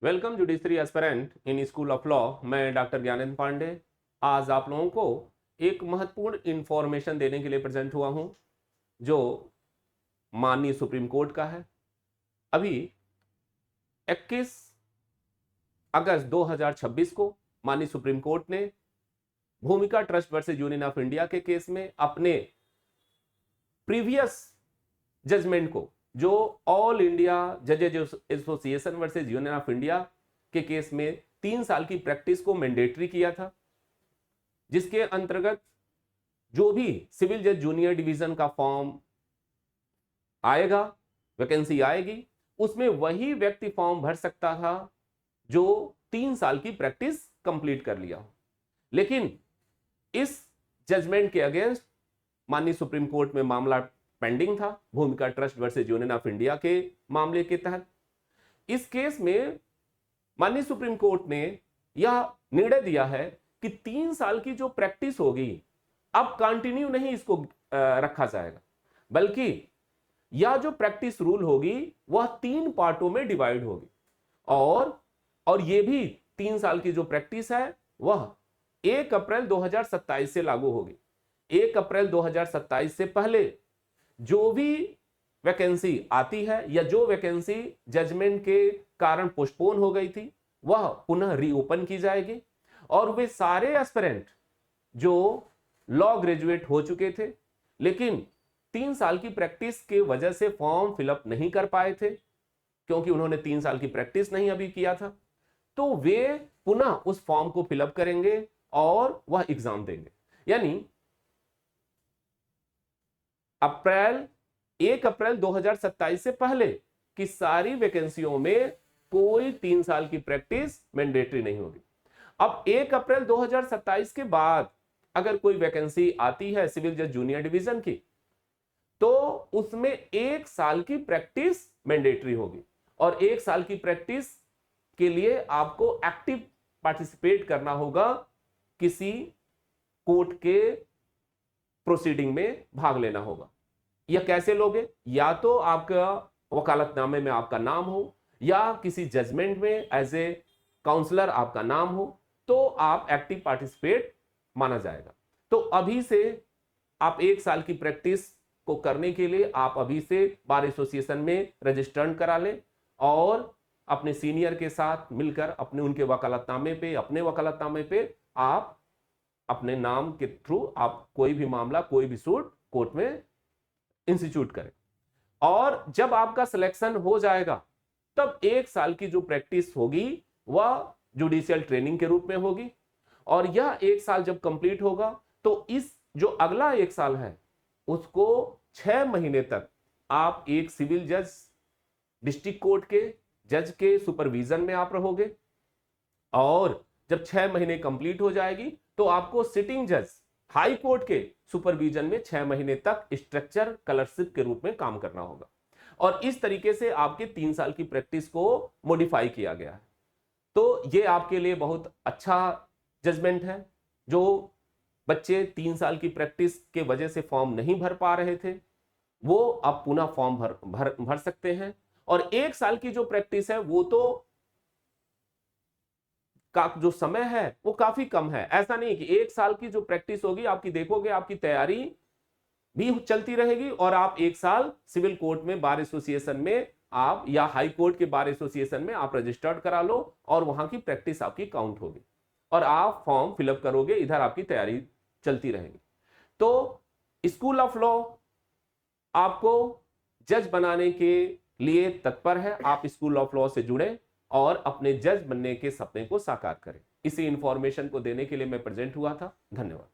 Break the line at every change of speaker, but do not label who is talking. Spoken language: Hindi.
Welcome judiciary aspirant in school of law. मैं डॉक्टर ज्ञानेंद्र पांडे आज आप लोगों को एक महत्वपूर्ण इंफॉर्मेशन देने के लिए प्रेजेंट हुआ हूं जो माननीय सुप्रीम कोर्ट का है। अभी 21 अगस्त 2026 को माननीय सुप्रीम कोर्ट ने Bhumika Trust versus Union of India के केस में अपने प्रीवियस जजमेंट को, जो ऑल इंडिया जजेज Association versus Union of India के केस में 3 साल की प्रैक्टिस को मैंडेटरी किया था, जिसके अंतर्गत जो भी सिविल जज जूनियर डिवीजन का फॉर्म आएगा, वैकेंसी आएगी, उसमें वही व्यक्ति फॉर्म भर सकता था जो 3 साल की प्रैक्टिस कंप्लीट कर लिया हो। लेकिन इस जजमेंट के अगेंस्ट माननीय सुप्रीम कोर्ट में मामला पेंडिंग था, भूमिका Trust versus Union of India के मामले के तहत। इस केस में माननीय सुप्रीम कोर्ट ने यह निर्णय दिया है कि 3 साल की जो प्रैक्टिस होगी अब कंटिन्यू नहीं इसको रखा जाएगा, बल्कि यह जो प्रैक्टिस रूल होगी वह 3 पार्टों में डिवाइड होगी और यह भी 3 साल की जो प्रैक्टिस है वह 1 अप्रैल 2027 से लागू होगी। 1 अप्रैल 2027 से पहले जो भी वैकेंसी आती है या जो वैकेंसी जजमेंट के कारण पोस्टपोन हो गई थी वह पुनः रीओपन की जाएगी और वे सारे एस्पिरेंट जो लॉ ग्रेजुएट हो चुके थे लेकिन 3 साल की प्रैक्टिस के वजह से फॉर्म फिलअप नहीं कर पाए थे, क्योंकि उन्होंने 3 साल की प्रैक्टिस नहीं अभी किया था, तो वे पुनः उस फॉर्म को फिलअप करेंगे और वह एग्जाम देंगे। यानी 1 अप्रैल 2027 से पहले की सारी वैकेंसियों में कोई 3 साल की प्रैक्टिस मैंडेटरी नहीं होगी। अब 1 अप्रैल 2027 के बाद अगर कोई वैकेंसी आती है सिविल जज जूनियर डिवीजन की, तो उसमें 1 साल की प्रैक्टिस मैंडेटरी होगी और 1 साल की प्रैक्टिस के लिए आपको एक्टिव पार्टिसिपेट करना होगा, किसी कोर्ट के प्रोसीडिंग में भाग लेना होगा। यह कैसे लोगे? या तो आपका वकालतनामे में आपका नाम हो या किसी जजमेंट में एज ए काउंसलर आपका नाम हो, तो आप एक्टिव पार्टिसिपेट माना जाएगा। तो अभी से आप 1 साल की प्रैक्टिस को करने के लिए आप अभी से बार एसोसिएशन में रजिस्टर्ड करा लें और अपने सीनियर के साथ मिलकर उनके अपने वकालतनामे पे आप अपने नाम के थ्रू आप कोई भी मामला, कोई भी सूट कोर्ट में इंस्टीट्यूट करें। और जब आपका सिलेक्शन हो जाएगा तब 1 साल की जो प्रैक्टिस होगी वह जुडिशियल ट्रेनिंग के रूप में होगी और यह 1 साल जब कंप्लीट होगा तो इस जो अगला 1 साल है उसको 6 महीने तक आप एक सिविल जज डिस्ट्रिक्ट कोर्ट के जज के सुपरविजन में आप रहोगे और जब 6 महीने कंप्लीट हो जाएगी तो आपको सिटिंग जज हाई कोर्ट के सुपरविजन में 6 महीने तक स्ट्रक्चर क्लर्कशिप के रूप में काम करना होगा। और इस तरीके से आपके 3 साल की प्रैक्टिस को मॉडिफाई किया गया है। तो ये आपके लिए बहुत अच्छा जजमेंट है। जो बच्चे 3 साल की प्रैक्टिस के वजह से फॉर्म नहीं भर पा रहे थे वो अब पुनः फॉर्म भर सकते हैं। और 1 साल की जो प्रैक्टिस है वो तो का जो समय है वो काफी कम है। ऐसा नहीं कि 1 साल की जो प्रैक्टिस होगी आपकी, देखोगे आपकी तैयारी भी चलती रहेगी और आप 1 साल सिविल कोर्ट में बार एसोसिएशन में आप या हाई कोर्ट के बार एसोसिएशन में आप रजिस्टर्ड करा लो और वहां की प्रैक्टिस आपकी काउंट होगी और आप फॉर्म फिलअप करोगे, इधर आपकी तैयारी चलती रहेगी। तो स्कूल ऑफ लॉ आपको जज बनाने के लिए तत्पर है। आप स्कूल ऑफ लॉ से जुड़े और अपने जज बनने के सपने को साकार करें। इसी इंफॉर्मेशन को देने के लिए मैं प्रेजेंट हुआ था। धन्यवाद।